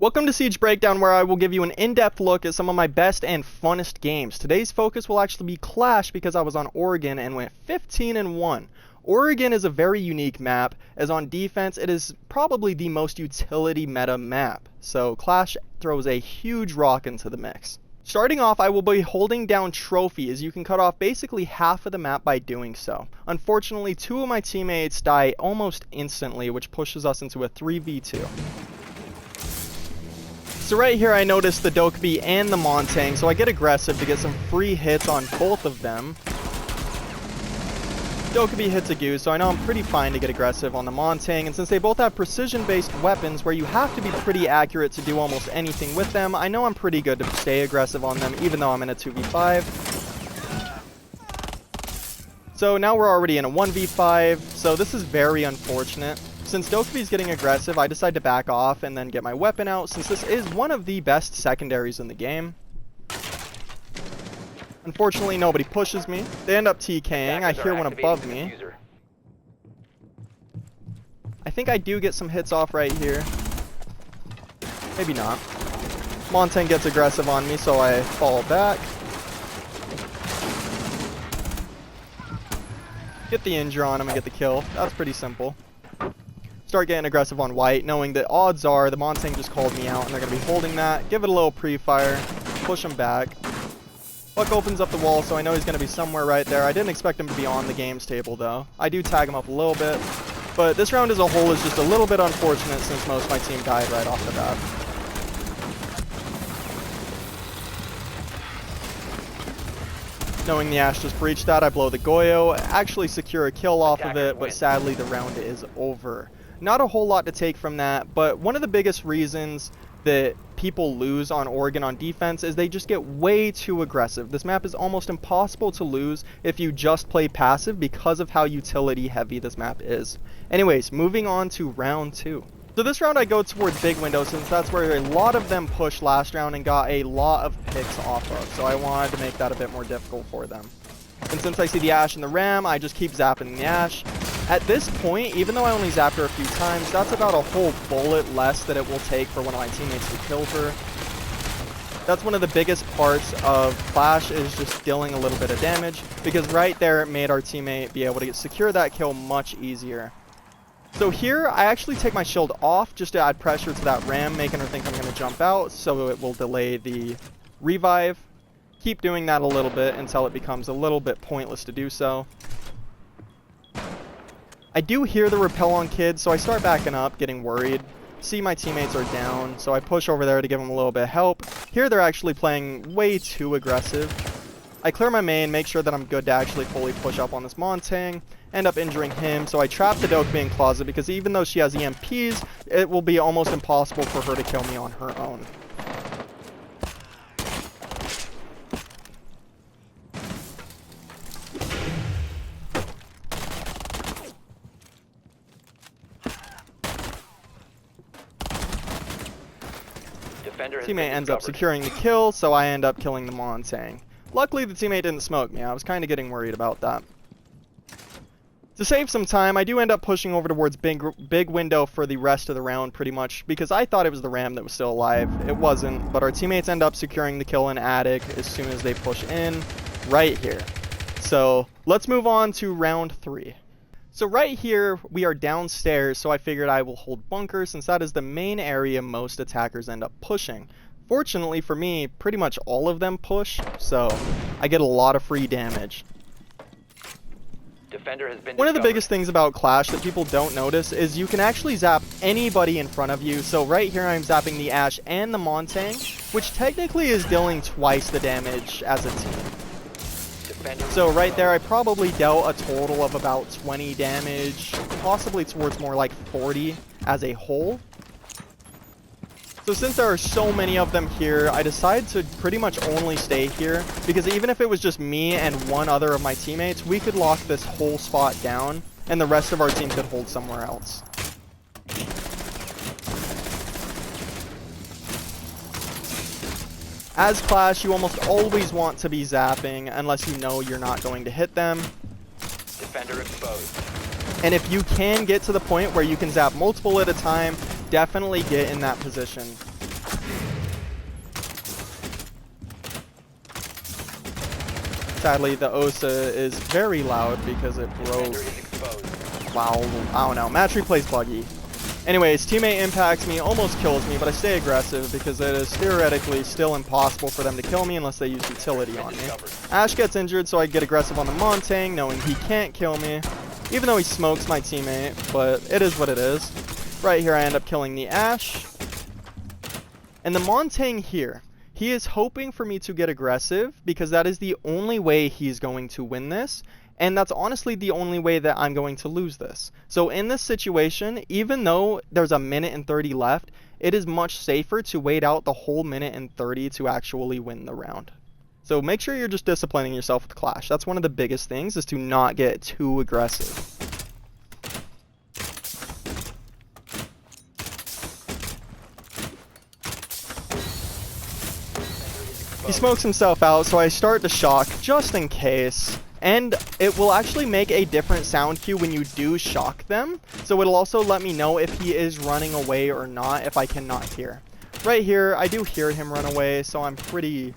Welcome to Siege Breakdown, where I will give you an in-depth look at some of my best and funnest games. Today's focus will actually be Clash because I was on Oregon and went 15-1. Oregon is a very unique map, as on defense it is probably the most utility meta map, so Clash throws a huge rock into the mix. Starting off, I will be holding down Trophy, as you can cut off basically half of the map by doing so. Unfortunately, two of my teammates die almost instantly, which pushes us into a 3v2. So right here I noticed the Dokkaebi and the Montang, so I get aggressive to get some free hits on both of them. Dokkaebi hits a goose, so I know I'm pretty fine to get aggressive on the Montang, and since they both have precision-based weapons where you have to be pretty accurate to do almost anything with them, I know I'm pretty good to stay aggressive on them even though I'm in a 2v5. So now we're already in a 1v5, so this is very unfortunate. Since Dokkaebi's getting aggressive, I decide to back off and then get my weapon out, since this is one of the best secondaries in the game. Unfortunately, nobody pushes me. They end up TKing. I hear one above me. I think I do get some hits off right here. Maybe not. Montang gets aggressive on me, so I fall back. Get the injure on him and get the kill. That's pretty simple. Start getting aggressive on white, knowing that odds are the Montang just called me out and they're going to be holding that. Give it a little pre-fire, push him back. Buck opens up the wall, so I know he's going to be somewhere right there. I didn't expect him to be on the games table, though. I do tag him up a little bit, but this round as a whole is just a little bit unfortunate since most of my team died right off the bat. Knowing the Ash just breached that, I blow the Goyo, actually secure a kill off of it, but sadly the round is over. Not a whole lot to take from that, but one of the biggest reasons that people lose on Oregon on defense is they just get way too aggressive. This map is almost impossible to lose if you just play passive because of how utility heavy this map is. Anyways, moving on to round 2. So this round I go towards big window since that's where a lot of them pushed last round and got a lot of picks off of, so I wanted to make that a bit more difficult for them. And since I see the Ash and the Ram, I just keep zapping the Ash. At this point, even though I only zapped her a few times, that's about a whole bullet less that it will take for one of my teammates to kill her. That's one of the biggest parts of Clash, is just dealing a little bit of damage, because right there it made our teammate be able to secure that kill much easier. So here, I actually take my shield off just to add pressure to that Ram, making her think I'm going to jump out, so it will delay the revive. Keep doing that a little bit until it becomes a little bit pointless to do so. I do hear the rappel on kids, so I start backing up, getting worried. See my teammates are down, so I push over there to give them a little bit of help. Here they're actually playing way too aggressive. I clear my main, make sure that I'm good to actually fully push up on this Montang. End up injuring him, so I trap the Dokkaebi in closet because even though she has EMPs, it will be almost impossible for her to kill me on her own. Teammate ends up securing the kill, so I end up killing the Montang. Luckily, the teammate didn't smoke me. I was kind of getting worried about that. To save some time, I do end up pushing over towards big window for the rest of the round, pretty much, because I thought it was the Ram that was still alive. It wasn't, but our teammates end up securing the kill in Attic as soon as they push in right here. So let's move on to round 3. So right here, we are downstairs, so I figured I will hold bunker since that is the main area most attackers end up pushing. Fortunately for me, pretty much all of them push, so I get a lot of free damage. One of the biggest things about Clash that people don't notice is you can actually zap anybody in front of you. So right here I'm zapping the Ash and the Montang, which technically is dealing twice the damage as a team. So right there, I probably dealt a total of about 20 damage, possibly towards more like 40 as a whole. So since there are so many of them here, I decided to pretty much only stay here, because even if it was just me and one other of my teammates, we could lock this whole spot down, and the rest of our team could hold somewhere else. As Clash, you almost always want to be zapping unless you know you're not going to hit them. Defender exposed. And if you can get to the point where you can zap multiple at a time, definitely get in that position. Sadly, the OSA is very loud because it broke. Wow, I don't know. Match replay's buggy. Anyways, teammate impacts me, almost kills me, but I stay aggressive because it is theoretically still impossible for them to kill me unless they use utility on me. Ash gets injured, so I get aggressive on the Montang, knowing he can't kill me, even though he smokes my teammate, but it is what it is. Right here, I end up killing the Ash. And the Montang here, he is hoping for me to get aggressive because that is the only way he's going to win this. And that's honestly the only way that I'm going to lose this. So in this situation, even though there's a minute and 30 left, it is much safer to wait out the whole minute and 30 to actually win the round. So make sure you're just disciplining yourself with Clash. That's one of the biggest things, is to not get too aggressive. He smokes himself out, so I start to shock just in case. And it will actually make a different sound cue when you do shock them. So it'll also let me know if he is running away or not if I cannot hear. Right here, I do hear him run away, so I'm pretty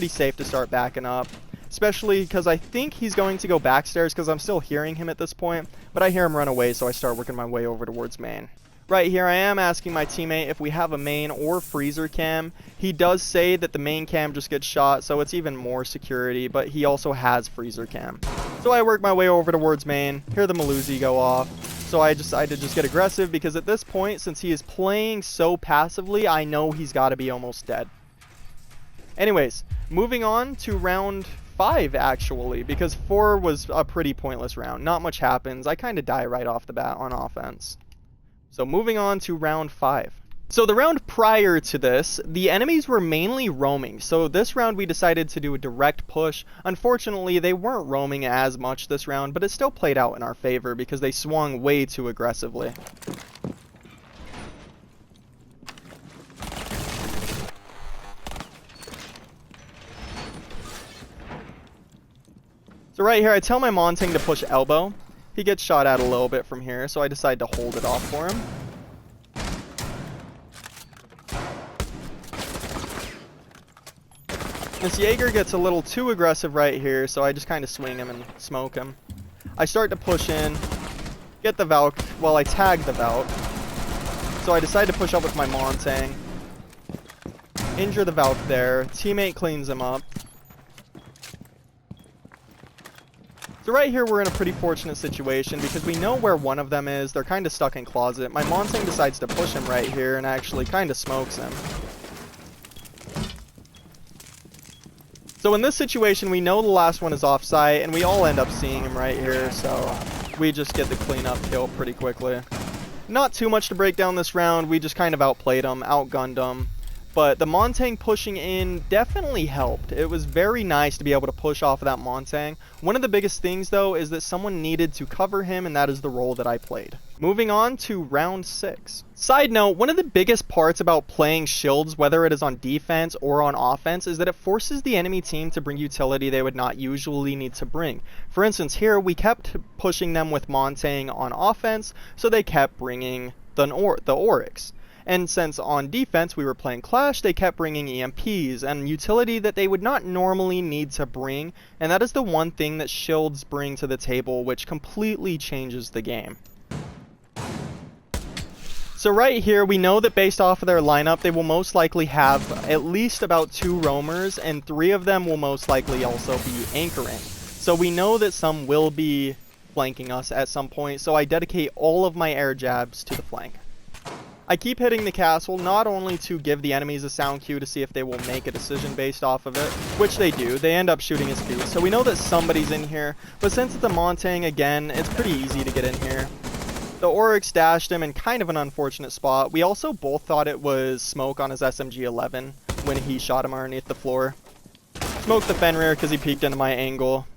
safe to start backing up. Especially because I think he's going to go backstairs because I'm still hearing him at this point. But I hear him run away, so I start working my way over towards main. Right here, I am asking my teammate if we have a main or freezer cam. He does say that the main cam just gets shot, so it's even more security, but he also has freezer cam. So I work my way over towards main, hear the Maluzi go off. So I decided to just get aggressive because at this point, since he is playing so passively, I know he's got to be almost dead. Anyways, moving on to round 5 actually, because 4 was a pretty pointless round. Not much happens. I kind of die right off the bat on offense. So moving on to round 5. So the round prior to this, the enemies were mainly roaming. So this round we decided to do a direct push. Unfortunately, they weren't roaming as much this round, but it still played out in our favor because they swung way too aggressively. So right here, I tell my Montang to push elbow. He gets shot at a little bit from here, so I decide to hold it off for him. This Jaeger gets a little too aggressive right here, so I just kind of swing him and smoke him. I start to push in, get the Valk, well, I tag the Valk. So I decide to push up with my Montang. Injure the Valk there, teammate cleans him up. So right here we're in a pretty fortunate situation because we know where one of them is. They're kind of stuck in closet. My Montang decides to push him right here and actually kind of smokes him. So in this situation we know the last one is off-site and we all end up seeing him right here, so we just get the cleanup kill pretty quickly. Not too much to break down this round. We just kind of outplayed him, outgunned him. But the Montang pushing in definitely helped. It was very nice to be able to push off of that Montang. One of the biggest things, though, is that someone needed to cover him, and that is the role that I played. Moving on to round 6. Side note, one of the biggest parts about playing shields, whether it is on defense or on offense, is that it forces the enemy team to bring utility they would not usually need to bring. For instance, here, we kept pushing them with Montang on offense, so they kept bringing the Oryx. And since on defense we were playing Clash, they kept bringing EMPs and utility that they would not normally need to bring, and that is the one thing that shields bring to the table, which completely changes the game. So right here, we know that based off of their lineup, they will most likely have at least about 2 roamers, and 3 of them will most likely also be anchoring. So we know that some will be flanking us at some point, so I dedicate all of my air jabs to the flank. I keep hitting the castle, not only to give the enemies a sound cue to see if they will make a decision based off of it, which they do. They end up shooting his feet, so we know that somebody's in here. But since it's a Montang, again, it's pretty easy to get in here. The Oryx dashed him in kind of an unfortunate spot. We also both thought it was smoke on his SMG-11 when he shot him underneath the floor. Smoked the Fenrir because he peeked into my angle.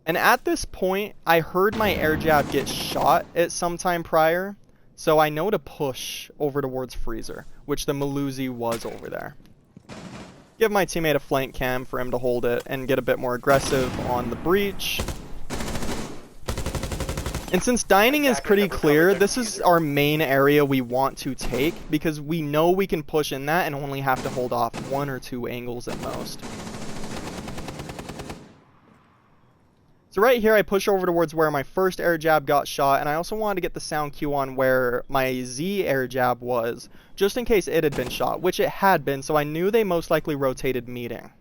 And at this point, I heard my air jab get shot at some time prior, so I know to push over towards Freezer, which the Maluzi was over there. Give my teammate a flank cam for him to hold it and get a bit more aggressive on the breach. And since dining is pretty clear, this is our main area we want to take because we know we can push in that and only have to hold off 1 or 2 angles at most. So right here I push over towards where my first air jab got shot, and I also wanted to get the sound cue on where my Z air jab was, just in case it had been shot, which it had been, so I knew they most likely rotated meeting.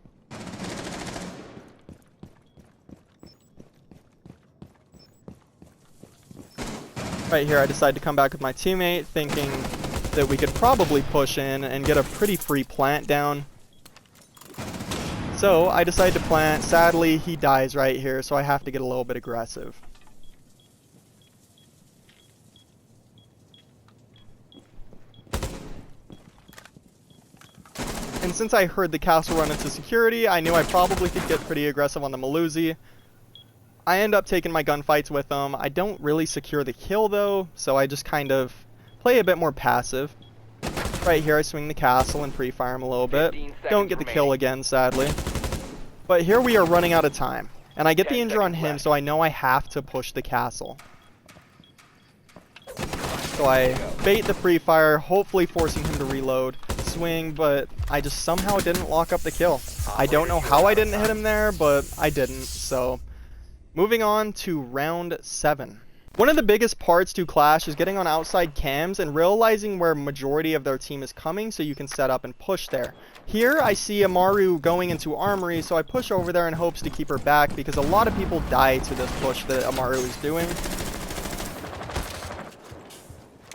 Right here I decided to come back with my teammate, thinking that we could probably push in and get a pretty free plant down. So I decided to plant. Sadly, he dies right here, so I have to get a little bit aggressive. And since I heard the castle run into security, I knew I probably could get pretty aggressive on the Maluzi. I end up taking my gunfights with them. I don't really secure the kill though, so I just kind of play a bit more passive. Right here I swing the castle and pre-fire him a little bit. Don't get the kill again, sadly. But here we are running out of time. And I get the injure on him, so I know I have to push the castle. So I bait the pre-fire, hopefully forcing him to reload. Swing, but I just somehow didn't lock up the kill. I don't know how I didn't hit him there, but I didn't. So moving on to round 7. One of the biggest parts to Clash is getting on outside cams and realizing where majority of their team is coming so you can set up and push there. Here I see Amaru going into Armory, so I push over there in hopes to keep her back because a lot of people die to this push that Amaru is doing.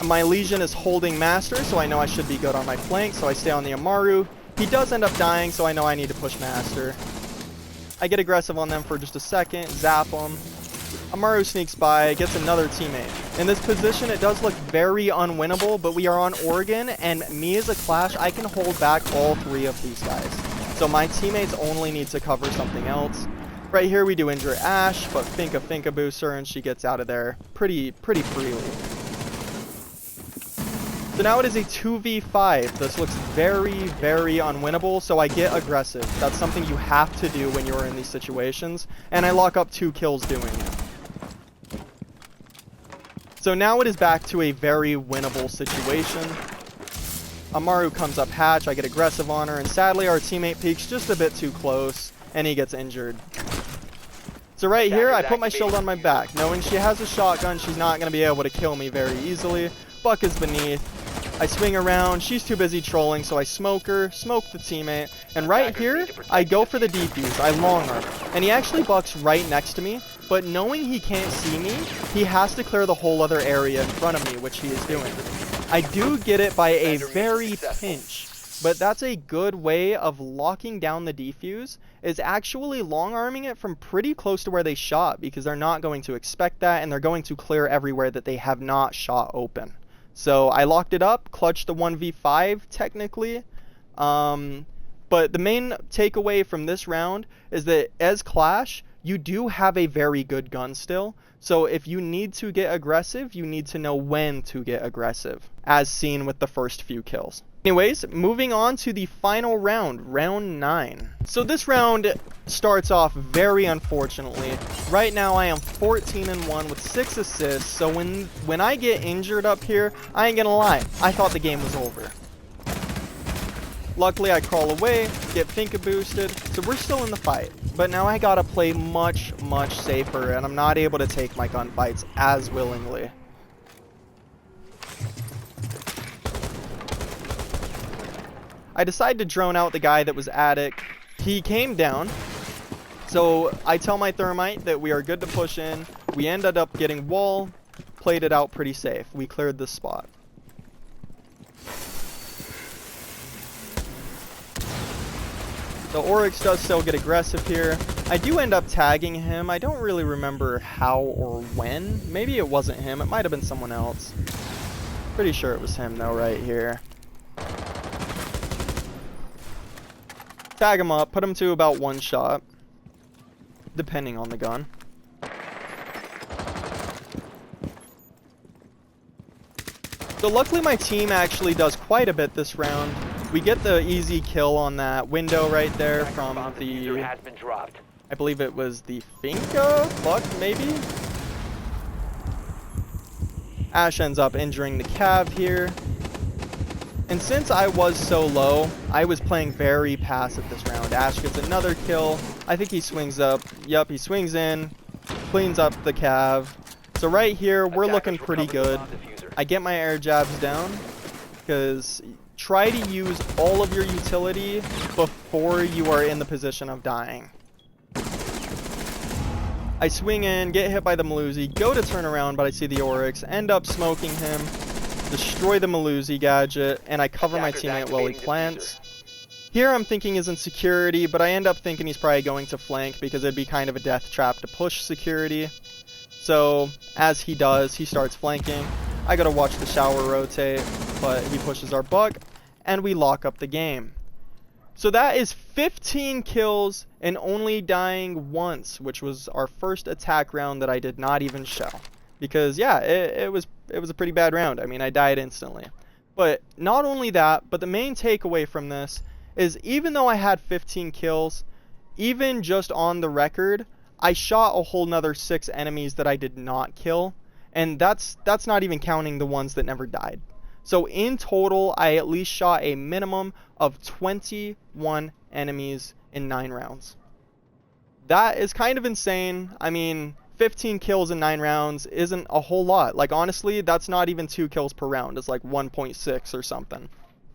My Legion is holding Master, so I know I should be good on my flank, so I stay on the Amaru. He does end up dying, so I know I need to push Master. I get aggressive on them for just a second, zap them. Amaru sneaks by, gets another teammate. In this position, it does look very unwinnable, but we are on Oregon, and me as a Clash, I can hold back all 3 of these guys. So my teammates only need to cover something else. Right here, we do injure Ash, but Finka boosts her, and she gets out of there pretty freely. So now it is a 2v5. This looks very unwinnable, so I get aggressive. That's something you have to do when you're in these situations, and I lock up 2 kills doing it. So now it is back to a very winnable situation. Amaru comes up hatch, I get aggressive on her, and sadly our teammate peeks just a bit too close, and he gets injured. So right here, I put my shield on my back. Knowing she has a shotgun, she's not going to be able to kill me very easily. Buck is beneath. I swing around, she's too busy trolling, so I smoke her, smoke the teammate, and right here, I go for the defuse, I long arm, and he actually bucks right next to me, but knowing he can't see me, he has to clear the whole other area in front of me, which he is doing. I do get it by a very pinch, but that's a good way of locking down the defuse, is actually long arming it from pretty close to where they shot, because they're not going to expect that, and they're going to clear everywhere that they have not shot open. So I locked it up, clutched the 1v5 technically, but the main takeaway from this round is that as Clash, you do have a very good gun still, so if you need to get aggressive, you need to know when to get aggressive, as seen with the first few kills. Anyways, moving on to the final round, round 9. So this round starts off very unfortunately. Right now I am 14-1 with 6 assists, so when I get injured up here, I ain't gonna lie, I thought the game was over. Luckily I crawl away, get Finka boosted, so we're still in the fight. But now I gotta play much safer, and I'm not able to take my gunfights as willingly. I decided to drone out the guy that was attic. He came down, so I tell my thermite that we are good to push in. We ended up getting wall, played it out pretty safe. We cleared the spot. The Oryx does still get aggressive here. I do end up tagging him. I don't really remember how or when. Maybe it wasn't him. It might have been someone else. Pretty sure it was him though right here. Tag him up, put him to about 1 shot, depending on the gun. So luckily my team actually does quite a bit this round. We get the easy kill on that window right there from the, I believe it was the Finka? Buck, maybe? Ash ends up injuring the cav here. And since I was so low, I was playing very passive this round. Ash gets another kill. I think he swings up. Yep, he swings in, cleans up the cav. So right here, we're looking pretty good. I get my air jabs down, because try to use all of your utility before you are in the position of dying. I swing in, get hit by the Melusi, go to turn around, but I see the Oryx, end up smoking him, destroy the Melusi gadget, and I cover my teammate while he plants. Here I'm thinking is in security, but I end up thinking he's probably going to flank because it'd be kind of a death trap to push security. So as he does, he starts flanking. I gotta watch the shower rotate, but he pushes our buck, and we lock up the game. So that is 15 kills and only dying once, which was our first attack round that I did not even show. Because yeah, it was a pretty bad round. I mean, I died instantly. But not only that, but the main takeaway from this is even though I had 15 kills, even just on the record, I shot a whole nother 6 enemies that I did not kill. And that's not even counting the ones that never died. So in total, I at least shot a minimum of 21 enemies in 9 rounds. That is kind of insane. I mean, 15 kills in 9 rounds isn't a whole lot. Like, honestly, that's not even 2 kills per round. It's like 1.6 or something.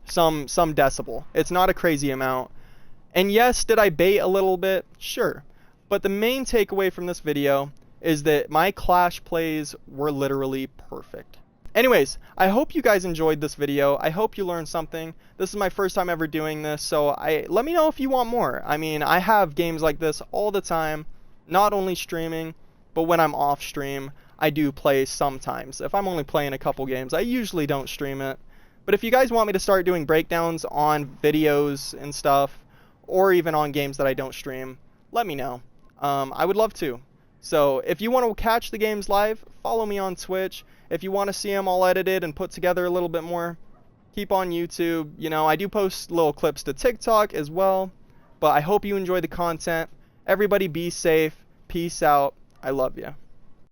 Some decibel. It's not a crazy amount. And yes, did I bait a little bit? Sure. But the main takeaway from this video is that my Clash plays were literally perfect. Anyways, I hope you guys enjoyed this video. I hope you learned something. This is my first time ever doing this, so let me know if you want more. I mean, I have games like this all the time, not only streaming, but when I'm off stream, I do play sometimes. If I'm only playing a couple games, I usually don't stream it. But if you guys want me to start doing breakdowns on videos and stuff, or even on games that I don't stream, let me know. I would love to. So if you want to catch the games live, follow me on Twitch. If you want to see them all edited and put together a little bit more, keep on YouTube. You know, I do post little clips to TikTok as well. But I hope you enjoy the content. Everybody be safe. Peace out. I love you.